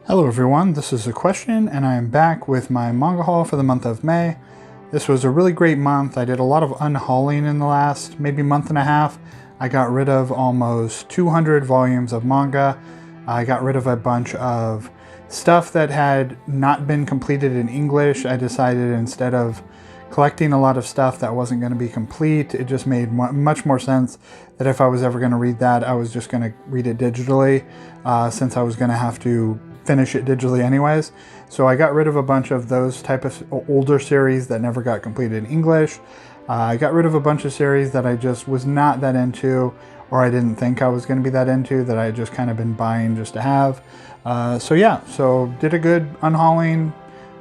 Hello everyone, this is a question and I am back with my manga haul for the month of May. This was a really great month. I did a lot of unhauling in the last maybe month and a half. I got rid of almost 200 volumes of manga. I got rid of a bunch of stuff that had not been completed in English. I decided instead of collecting a lot of stuff that wasn't going to be complete, it just made much more sense that if I was ever going to read that, I was just going to read it digitally since I was going to have to finish it digitally anyways. So I got rid of a bunch of those type of older series that never got completed in English. I got rid of a bunch of series that I just was not that into, or I didn't think I was going to be that into, that I had just kind of been buying just to have. So yeah, so did a good unhauling,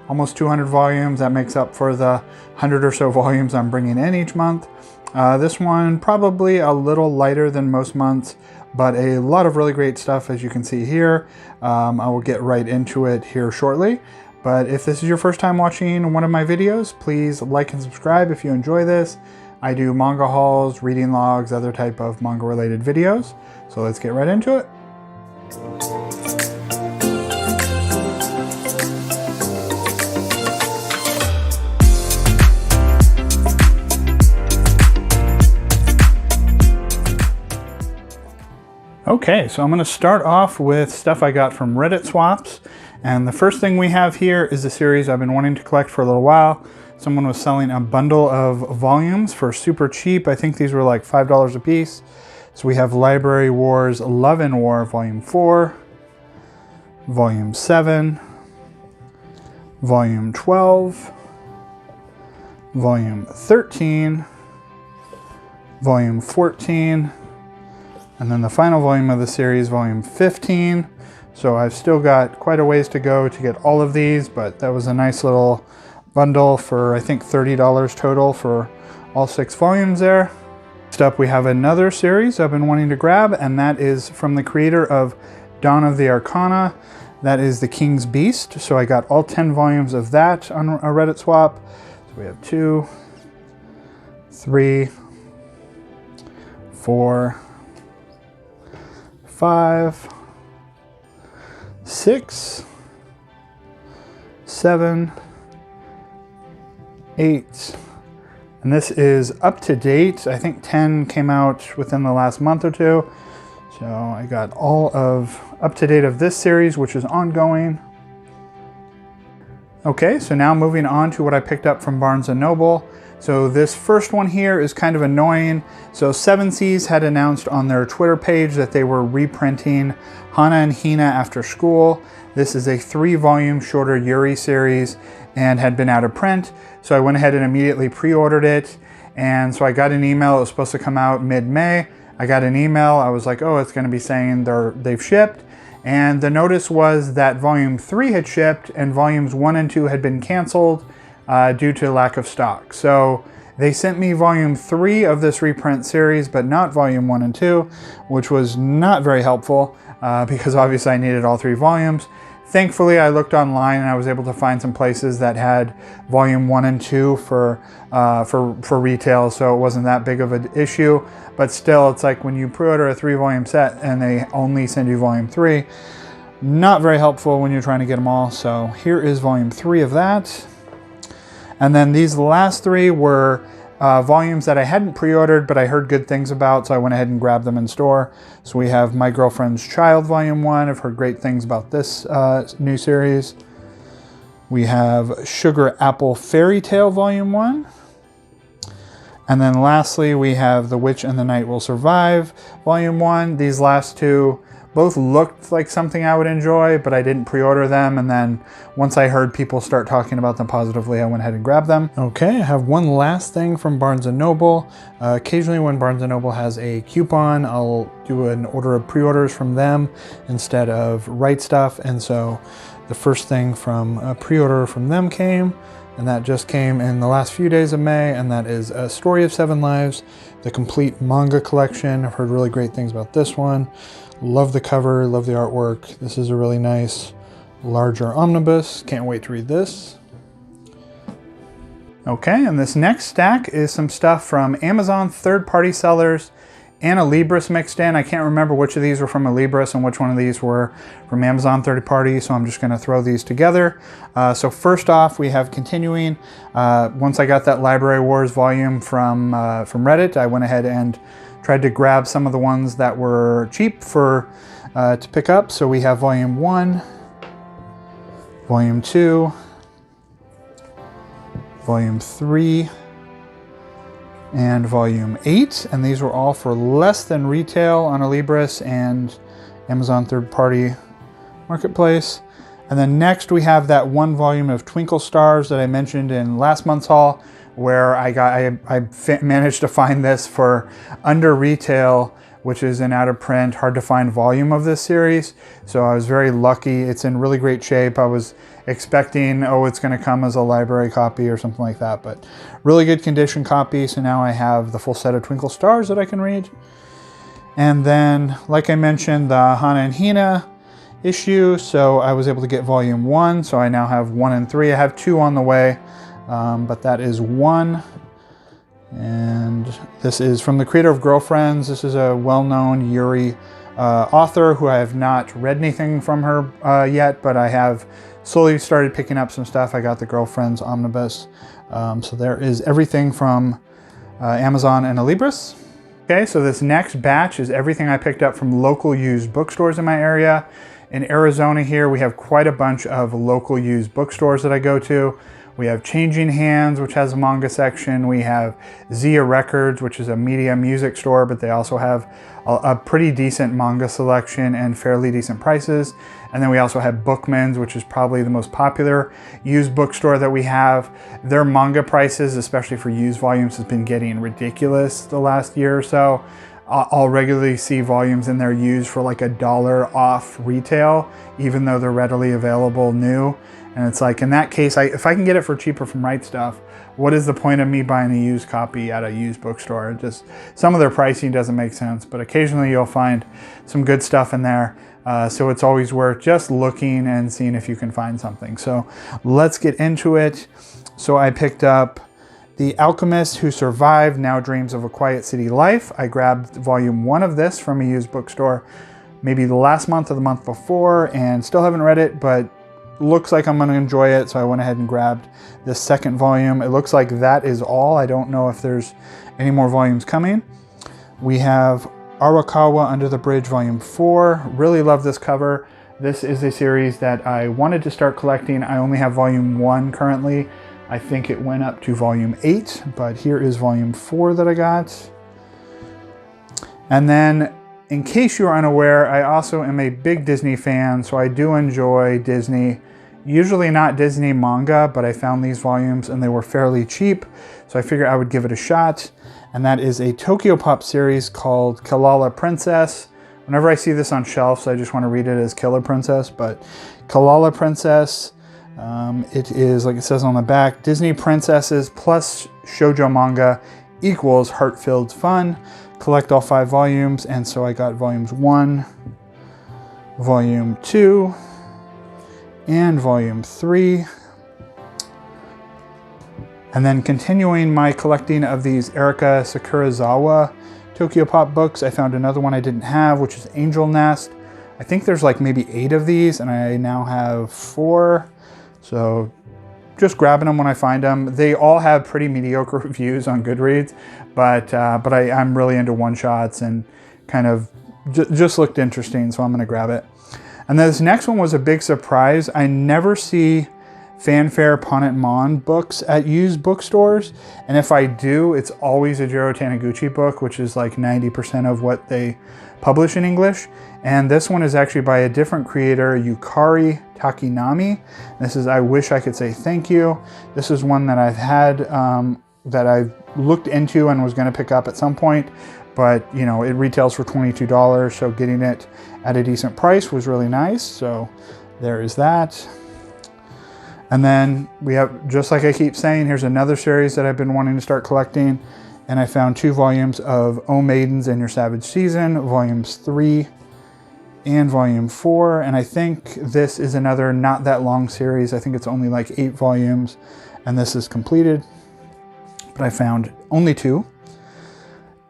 almost 200 volumes. That makes up for the 100 or so volumes I'm bringing in each month. This one probably a little lighter than most months, but a lot of really great stuff, as you can see here. I will get right into it here shortly. But if this is your first time watching one of my videos, please like and subscribe if you enjoy this. I do manga hauls, reading logs, other type of manga related videos. So let's get right into it. Okay, so I'm going to start off with stuff I got from Reddit swaps. And the first thing we have here is a series I've been wanting to collect for a little while. Someone was selling a bundle of volumes for super cheap. I think these were like $5 a piece. So we have Library Wars Love and War Volume 4, Volume 7, Volume 12, Volume 13, Volume 14, and then the final volume of the series, Volume 15. So I've still got quite a ways to go to get all of these, but that was a nice little bundle for I think $30 total for all 6 volumes there. Next up we have another series I've been wanting to grab, and that is from the creator of Dawn of the Arcana. That is The King's Beast. So I got all 10 volumes of that on a Reddit swap. So we have 2, 3, 4, 5, 6, 7, 8, and this is up to date. I think 10 came out within the last month or two. So I got all of up to date of this series, which is ongoing. Okay, so now moving on to what I picked up from Barnes & Noble. So this first one here is kind of annoying. So Seven Seas had announced on their Twitter page that they were reprinting Hana and Hina After School. This is a 3-volume shorter Yuri series and had been out of print. So I went ahead and immediately pre-ordered it. And so I got an email. It was supposed to come out mid-May. I got an email. I was like, oh, it's going to be saying they've shipped. And the notice was that Volume 3 had shipped and Volumes 1 and 2 had been canceled due to lack of stock. So they sent me Volume 3 of this reprint series, but not Volume 1 and 2, which was not very helpful because obviously I needed all 3 volumes. Thankfully, I looked online and I was able to find some places that had Volume 1 and 2 for retail, so it wasn't that big of an issue. But still, it's like when you pre-order a 3-volume set and they only send you Volume 3, not very helpful when you're trying to get them all. So here is Volume 3 of that. And then these last 3 were volumes that I hadn't pre-ordered, but I heard good things about, so I went ahead and grabbed them in store. So we have My Girlfriend's Child Volume 1. I've heard great things about this new series. We have Sugar Apple Fairy Tale Volume 1. And then lastly, we have The Witch and the Night Will Survive Volume 1. These last 2 both looked like something I would enjoy, but I didn't pre-order them. And then once I heard people start talking about them positively, I went ahead and grabbed them. Okay, I have one last thing from Barnes & Noble. Occasionally when Barnes & Noble has a coupon, I'll do an order of pre-orders from them instead of Right Stuff. And so the first thing from a pre-order from them came, and that just came in the last few days of May, and that is A Story of 7 Lives, the complete manga collection. I've heard really great things about this one. Love the cover, love the artwork. This is a really nice, larger omnibus. Can't wait to read this. Okay, and this next stack is some stuff from Amazon third-party sellers. and a Libris mixed in. I can't remember which of these were from a Libris and which one of these were from Amazon third party, so I'm just going to throw these together. So first off, we have continuing. Once I got that Library Wars volume from Reddit, I went ahead and tried to grab some of the ones that were cheap for to pick up. So we have volume 1, volume 2, volume 3, and volume 8, and these were all for less than retail on Alibris and Amazon third-party marketplace. And then next we have that one volume of Twinkle Stars that I mentioned in last month's haul, where I managed to find this for under retail, which is an out of print, hard to find volume of this series. So I was very lucky. It's in really great shape. I was expecting, oh, it's going to come as a library copy or something like that, but really good condition copy. So now I have the full set of Twinkle Stars that I can read. And then, like I mentioned, the Hana and Hina issue. So I was able to get volume 1. So I now have 1 and 3. I have 2 on the way, but that is 1. And this is from the creator of Girlfriends. This is a well-known Yuri author who I have not read anything from her yet, but I have slowly started picking up some stuff. I got the Girlfriends omnibus. So there is everything from Amazon and Alibris. Okay, so this next batch is everything I picked up from local used bookstores in my area. In Arizona here, we have quite a bunch of local used bookstores that I go to. We have Changing Hands, which has a manga section. We have Zia Records, which is a media music store, but they also have a pretty decent manga selection and fairly decent prices. And then we also have Bookman's, which is probably the most popular used bookstore that we have. Their manga prices, especially for used volumes, has been getting ridiculous the last year or so. I'll regularly see volumes in there used for like $1 off retail, even though they're readily available new. And it's like, in that case, if I can get it for cheaper from Right Stuff, what is the point of me buying a used copy at a used bookstore? Just some of their pricing doesn't make sense, but occasionally you'll find some good stuff in there. So it's always worth just looking and seeing if you can find something. So let's get into it. So I picked up The Alchemist Who Survived Now Dreams of a Quiet City Life. I grabbed volume 1 of this from a used bookstore maybe the last month or the month before, and still haven't read it, but looks like I'm going to enjoy it, so I went ahead and grabbed this second volume. It looks like that is all. I don't know if there's any more volumes coming. We have Arakawa Under the Bridge Volume 4. Really love this cover. This is a series that I wanted to start collecting. I only have Volume 1 currently. I think it went up to Volume 8, but here is Volume 4 that I got. And then, in case you are unaware, I also am a big Disney fan, so I do enjoy Disney. Usually not Disney manga, but I found these volumes and they were fairly cheap, so I figured I would give it a shot. And that is a Tokyo Pop series called Kalala Princess. Whenever I see this on shelves, I just want to read it as Killer Princess, but Kalala Princess. It is, like it says on the back, Disney princesses plus shoujo manga equals heart-filled fun. Collect all 5 volumes, and so I got volumes 1, volume 2, and volume 3. And then continuing my collecting of these Erika Sakurazawa Tokyo Pop books, I found another one I didn't have, which is Angel Nest. I think there's like maybe 8 of these, and I now have 4. So just grabbing them when I find them. They all have pretty mediocre reviews on Goodreads, but I'm really into one-shots and kind of just looked interesting, so I'm going to grab it. And then this next one was a big surprise. I never see Fanfare Ponetmon books at used bookstores, and if I do, it's always a Jiro Taniguchi book, which is like 90% of what they publish in English. And this one is actually by a different creator, Yukari Takinami. This is I Wish I Could Say Thank You. This is one that I've had, that I've looked into and was going to pick up at some point, but you know, it retails for $22, so getting it at a decent price was really nice. So there is that. And then we have, just like I keep saying, here's another series that I've been wanting to start collecting. And I found 2 volumes of O Maidens in Your Savage Season, volumes 3 and volume 4. And I think this is another not that long series. I think it's only like 8 volumes, and this is completed. But I found only 2.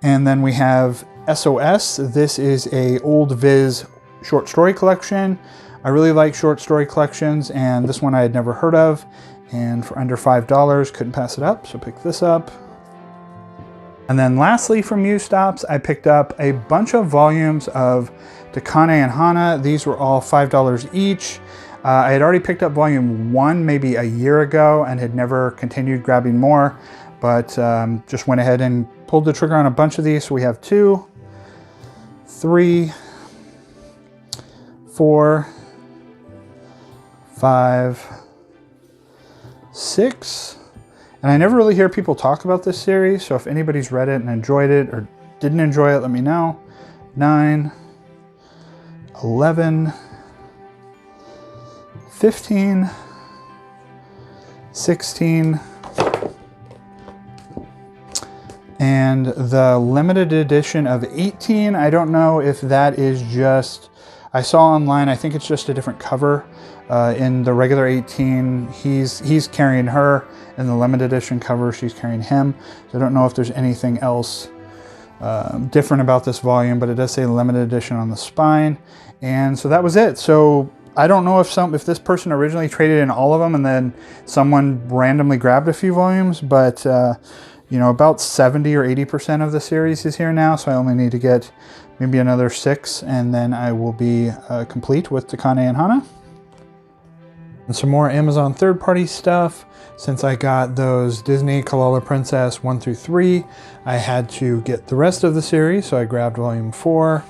And then we have SOS. This is a old Viz short story collection. I really like short story collections, and this one I had never heard of, and for under $5, couldn't pass it up, so pick this up. And then lastly from Ustops, I picked up a bunch of volumes of Takane and Hana. These were all $5 each. I had already picked up volume 1 maybe a year ago and had never continued grabbing more, but just went ahead and pulled the trigger on a bunch of these. So we have 2, 3, 4, 5, 6. And I never really hear people talk about this series, so if anybody's read it and enjoyed it or didn't enjoy it, let me know. 9, 11, 15, 16, and the limited edition of 18. I don't know if that is just, I saw online, I think it's just a different cover. In the regular 18, he's carrying her. In the limited edition cover, she's carrying him. So I don't know if there's anything else different about this volume, but it does say limited edition on the spine. And so that was it. So I don't know if this person originally traded in all of them and then someone randomly grabbed a few volumes, but you know, about 70 or 80% of the series is here now. So I only need to get maybe another 6, and then I will be complete with Takane and Hana. And some more Amazon third-party stuff. Since I got those Disney Kalala Princess 1 through 3, I had to get the rest of the series, so I grabbed volume 4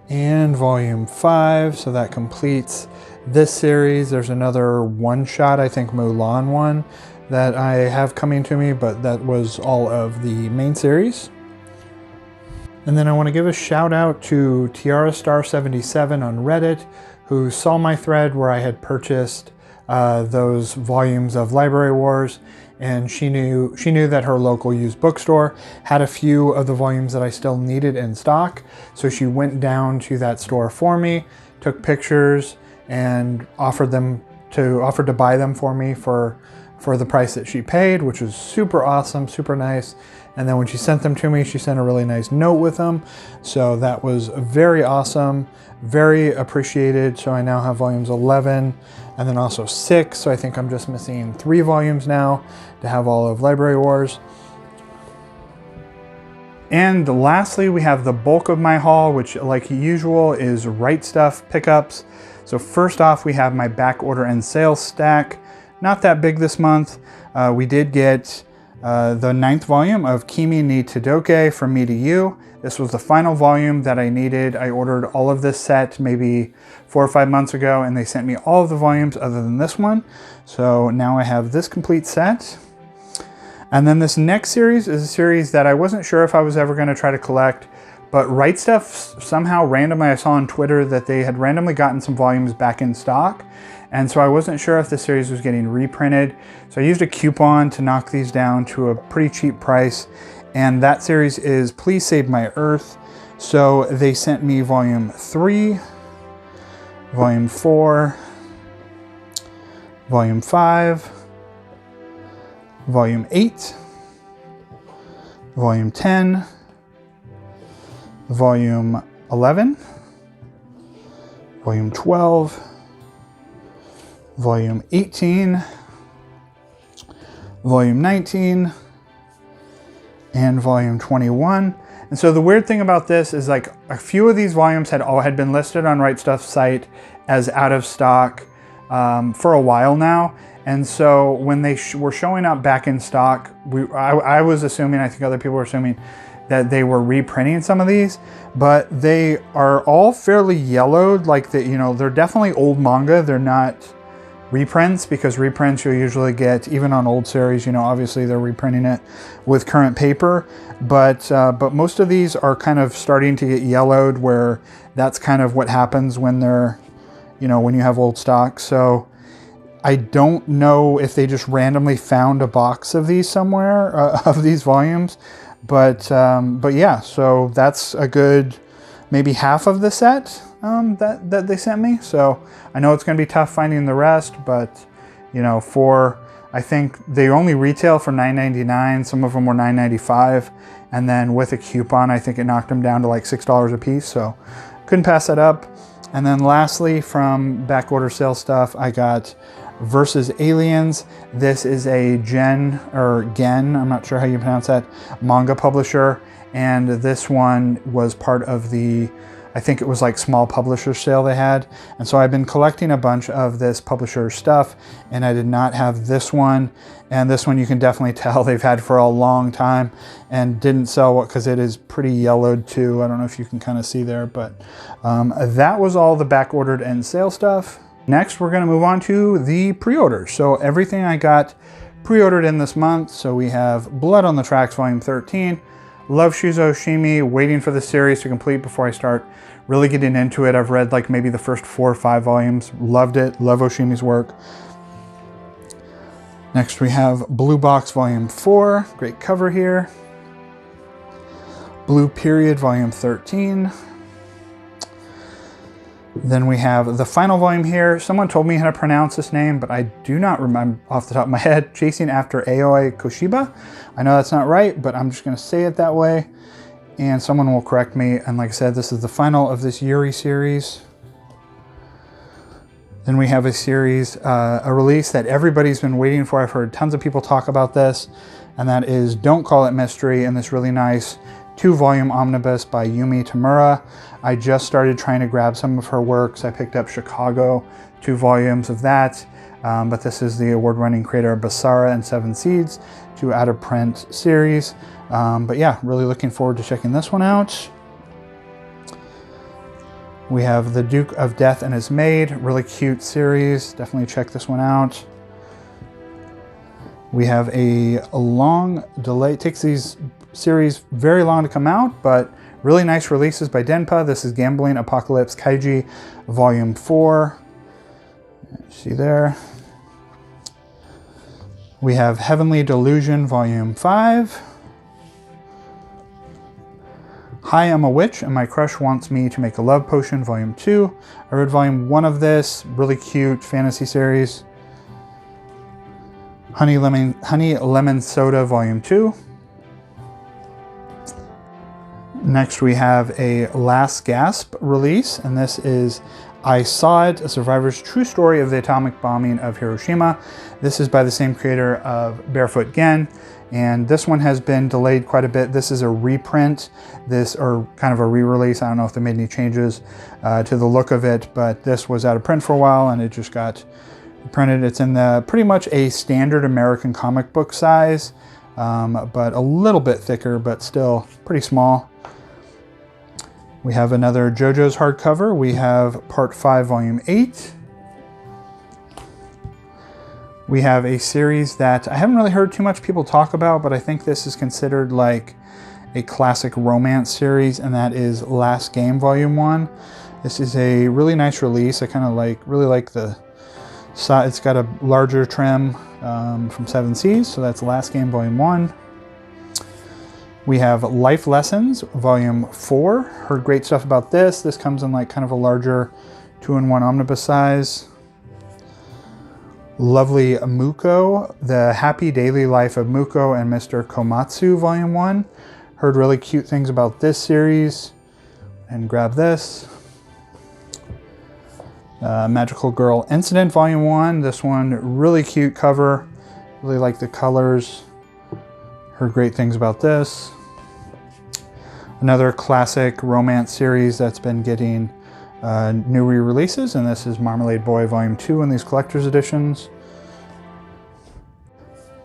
and volume 5, so that completes this series. There's another one-shot, I think Mulan one, that I have coming to me, but that was all of the main series. And then I want to give a shout out to Tiara Star 77 on Reddit, who saw my thread where I had purchased those volumes of Library Wars, and she knew that her local used bookstore had a few of the volumes that I still needed in stock. So she went down to that store for me, took pictures, and offered to buy them for me for the price that she paid, which was super awesome, super nice. And then when she sent them to me, she sent a really nice note with them. So that was very awesome, very appreciated. So I now have volumes 11 and then also 6. So I think I'm just missing 3 volumes now to have all of Library Wars. And lastly, we have the bulk of my haul, which like usual is Right Stuff pickups. So first off, we have my back order and sales stack. Not that big this month. We did get the 9th volume of Kimi ni Todoke from Me to You. This was the final volume that I needed. I ordered all of this set maybe 4 or 5 months ago, and they sent me all of the volumes other than this one. So now I have this complete set. And then this next series is a series that I wasn't sure if I was ever going to try to collect, but Right Stuff somehow randomly, I saw on Twitter that they had randomly gotten some volumes back in stock. And so I wasn't sure if the series was getting reprinted. So I used a coupon to knock these down to a pretty cheap price. And that series is Please Save My Earth. So they sent me volume 3, volume 4, volume 5, volume 8, volume 10, volume 11, volume 12, volume 18, volume 19, and volume 21. And so the weird thing about this is like a few of these volumes had been listed on Right Stuff's site as out of stock for a while now. And so when they were showing up back in stock, I was assuming, I think other people were assuming, that they were reprinting some of these, but they are all fairly yellowed. Like they're definitely old manga. They're not reprints, because reprints you'll usually get even on old series. Obviously they're reprinting it with current paper, but most of these are kind of starting to get yellowed, where that's kind of what happens when they're, when you have old stock. So I don't know if they just randomly found a box of these somewhere, of these volumes, but yeah, so that's a good maybe half of the set that they sent me. So I know it's going to be tough finding the rest, but I I think they only retail for $9.99. Some of them were $9.95. And then with a coupon, I think it knocked them down to like $6 a piece. So couldn't pass that up. And then lastly, from back order sale stuff, I got Versus Aliens. This is a Gen, I'm not sure how you pronounce that, manga publisher. And this one was part of the, I think it was like small publisher sale they had. And so I've been collecting a bunch of this publisher stuff, and I did not have this one. And this one you can definitely tell they've had for a long time and didn't sell because it is pretty yellowed too. I don't know if you can kind of see there, but that was all the back ordered and sale stuff. Next, we're gonna move on to the pre-orders. So everything I got pre-ordered in this month. So we have Blood on the Tracks, Volume 13, Love Shuzo Oshimi, waiting for the series to complete before I start really getting into it. I've read like maybe the first 4 or 5 volumes, loved it, love Oshimi's work. Next we have Blue Box Volume 4, great cover here. Blue Period Volume 13. Then we have the final volume here. Someone told me how to pronounce this name, but I do not remember off the top of my head. Chasing After Aoi Koshiba. I know that's not right, but I'm just going to say it that way, and someone will correct me. And like I said, this is the final of this Yuri series. Then we have a series, a release that everybody's been waiting for. I've heard tons of people talk about this, and that is Don't Call It Mystery, and this really nice 2-volume omnibus by Yumi Tamura. I just started trying to grab some of her works. I picked up Chicago, 2 volumes of that, but this is the award-winning creator of Basara and 7 Seeds, 2 out-of-print series. But yeah, really looking forward to checking this one out. We have The Duke of Death and His Maid, really cute series. Definitely check this one out. We have a long delay. It takes these series very long to come out, but really nice releases by Denpa. This is Gambling Apocalypse Kaiji Volume 4. See there. We have Heavenly Delusion Volume 5. Hi, I'm a Witch and My Crush Wants Me to Make a Love Potion Volume 2. I read Volume 1 of this, really cute fantasy series. Honey Lemon Soda Volume 2. Next we have a Last Gasp release, and this is I Saw It, a survivor's true story of the atomic bombing of Hiroshima. This is by the same creator of Barefoot Gen, and this one has been delayed quite a bit. This is a reprint, or kind of a re-release. I don't know if they made any changes to the look of it, but this was out of print for a while and it just got printed. It's in the pretty much a standard American comic book size, but a little bit thicker, but still pretty small. We have another JoJo's hardcover. We have Part 5, Volume 8. We have a series that I haven't really heard too much people talk about, but I think this is considered like a classic romance series, and that is Last Game Volume 1. This is a really nice release. I kind of really like the size. It's got a larger trim from 7 Seas, so that's Last Game Volume 1. We have Life Lessons, Volume 4. Heard great stuff about this. This comes in like kind of a larger 2-in-1 omnibus size. Lovely Muko, The Happy Daily Life of Muko and Mr. Komatsu, Volume 1. Heard really cute things about this series. And grab this. Magical Girl Incident, Volume 1. This one, really cute cover. Really like the colors. Heard great things about this. Another classic romance series that's been getting new re-releases, and this is Marmalade Boy Volume 2 in these collector's editions.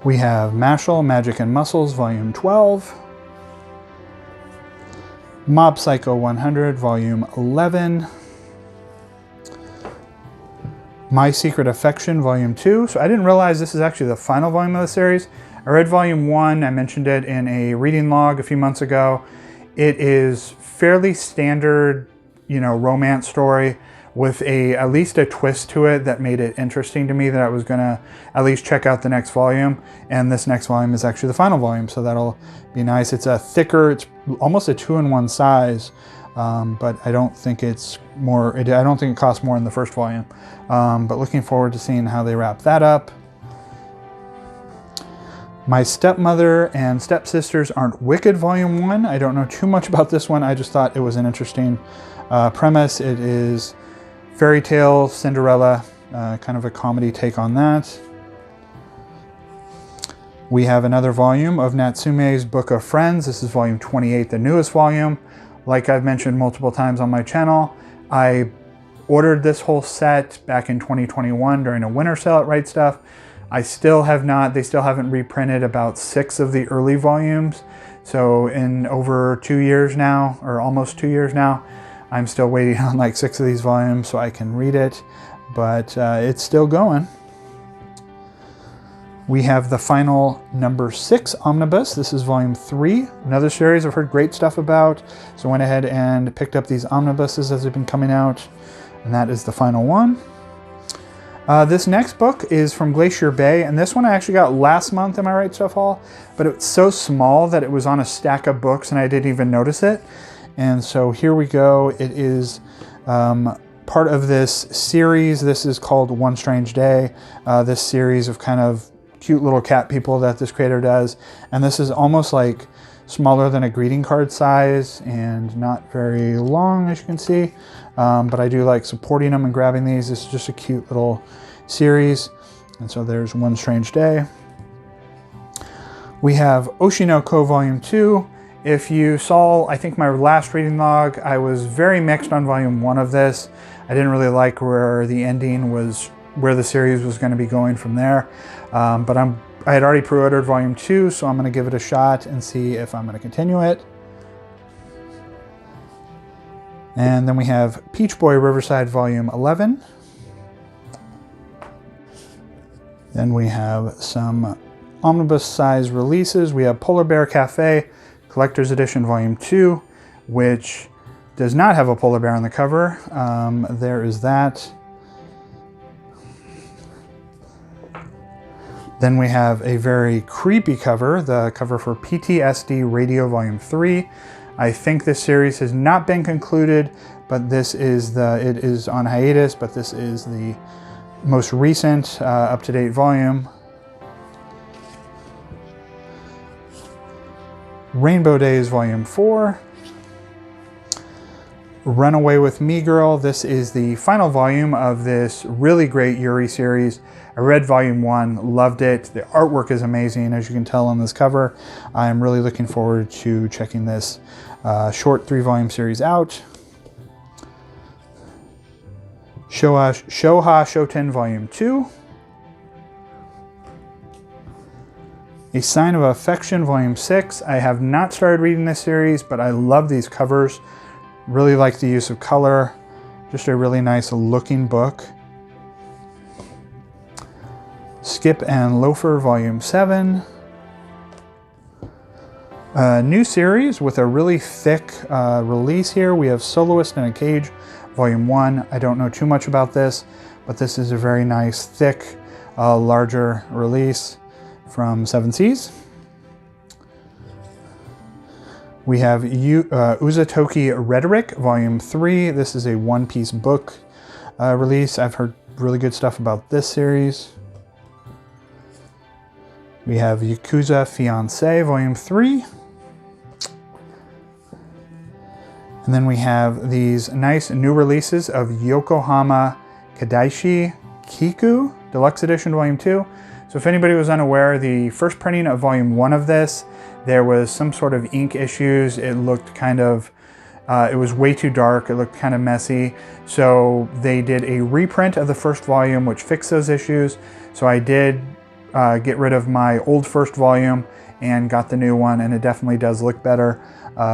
We have Mashal, Magic and Muscles Volume 12. Mob Psycho 100 Volume 11. My Secret Affection Volume 2. So I didn't realize this is actually the final volume of the series. I read Volume 1, I mentioned it in a reading log a few months ago. It is fairly standard, romance story with at least a twist to it that made it interesting to me, that I was gonna at least check out the next volume. And this next volume is actually the final volume, so that'll be nice. It's a thicker, it's almost a 2-in-1 size, but I don't think it's more, I don't think it costs more in the first volume. But looking forward to seeing how they wrap that up. My Stepmother and Stepsisters Aren't Wicked Volume 1. I don't know too much about this one. I just thought it was an interesting premise. It is fairy tale Cinderella, kind of a comedy take on that. We have another volume of Natsume's Book of Friends. This is volume 28, the newest volume. Like I've mentioned multiple times on my channel, I ordered this whole set back in 2021 during a winter sale at Right Stuff. They still haven't reprinted about 6 of the early volumes. So in over 2 years now, or almost 2 years now, I'm still waiting on like 6 of these volumes so I can read it, but it's still going. We have the final number 6 omnibus. This is volume 3, another series I've heard great stuff about. So I went ahead and picked up these omnibuses as they've been coming out, and that is the final one. This next book is from Glacier Bay, and this one I actually got last month in my Right Stuff haul, but it's so small that it was on a stack of books and I didn't even notice it. And so here we go. It is part of this series. This is called One Strange Day, this series of kind of cute little cat people that this creator does. And this is almost like smaller than a greeting card size and not very long, as you can see. But I do like supporting them and grabbing these. This is just a cute little series. And so there's One Strange Day. We have Oshinoko Volume 2. If you saw, I think, my last reading log, I was very mixed on Volume 1 of this. I didn't really like where the ending was, where the series was going to be going from there. But I had already pre-ordered Volume 2, so I'm going to give it a shot and see if I'm going to continue it. And then we have Peach Boy Riverside Volume 11. Then we have some omnibus size releases. We have Polar Bear Cafe Collector's Edition Volume 2, which does not have a polar bear on the cover. There is that. Then we have a very creepy cover, the cover for PTSD Radio Volume 3. I think this series has not been concluded, but it is on hiatus, but this is the most recent up-to-date volume. Rainbow Days Volume 4. Runaway with Me Girl. This is the final volume of this really great Yuri series. I read Volume 1, loved it. The artwork is amazing, as you can tell on this cover. I'm really looking forward to checking this short 3-volume series out. Shoha Shoten Volume 2. A Sign of Affection Volume 6. I have not started reading this series, but I love these covers. Really like the use of color. Just a really nice looking book. Skip and Loafer Volume 7. A new series with a really thick release here. We have Soloist in a Cage Volume 1. I don't know too much about this, but this is a very nice, thick, larger release from Seven Seas. We have Uzatoki Rhetoric Volume 3. This is a one-piece book release. I've heard really good stuff about this series. We have Yakuza Fiancé Volume 3. And then we have these nice new releases of Yokohama Kadaishi Kiku Deluxe Edition Volume 2. So if anybody was unaware, the first printing of Volume 1 of this, there was some sort of ink issues. It looked kind of, it was way too dark. It looked kind of messy. So they did a reprint of the first volume, which fixed those issues. So I did get rid of my old first volume and got the new one, and it definitely does look better.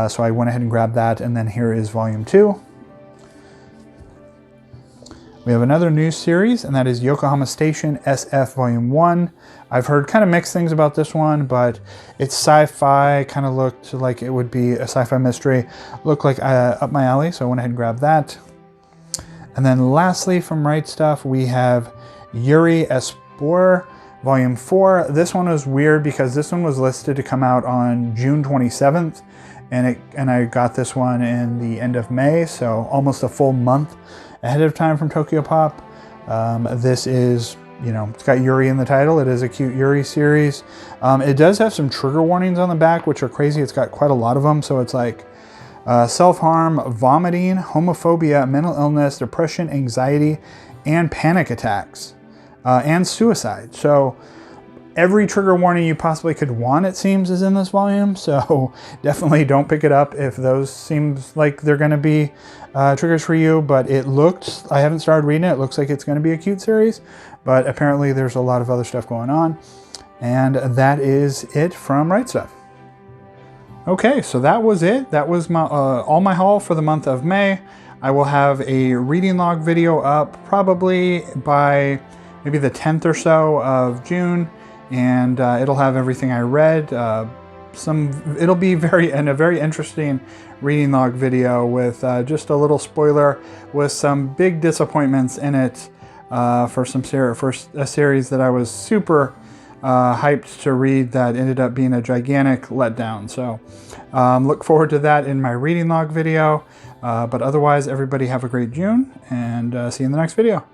So I went ahead and grabbed that, and then here is Volume 2. We have another new series, and that is Yokohama Station SF Volume 1. I've heard kind of mixed things about this one, but it's sci-fi, kind of looked like it would be a sci-fi mystery. Looked like up my alley, so I went ahead and grabbed that. And then lastly, from Right Stuff, we have Yuri Espor Volume 4. This one was weird because this one was listed to come out on June 27th, and I got this one in the end of May, so almost a full month ahead of time from Tokyo Pop. This is you know, it's got Yuri in the title. It is a cute Yuri series. It does have some trigger warnings on the back, which are crazy. It's got quite a lot of them. So it's like self-harm, vomiting, homophobia, mental illness, depression, anxiety, and panic attacks, and suicide. So every trigger warning you possibly could want, it seems, is in this volume. So definitely don't pick it up if those seems like they're going to be triggers for you. But it looks, I haven't started reading it. It looks like it's going to be a cute series, but apparently there's a lot of other stuff going on. And that is it from Right Stuff. Okay, so that was it. That was my all my haul for the month of May. I will have a reading log video up probably by maybe the 10th or so of June. And it'll have everything I read. It'll be a very interesting reading log video with just a little spoiler with some big disappointments in it for a series that I was super hyped to read that ended up being a gigantic letdown. So look forward to that in my reading log video. But otherwise, everybody have a great June, and see you in the next video.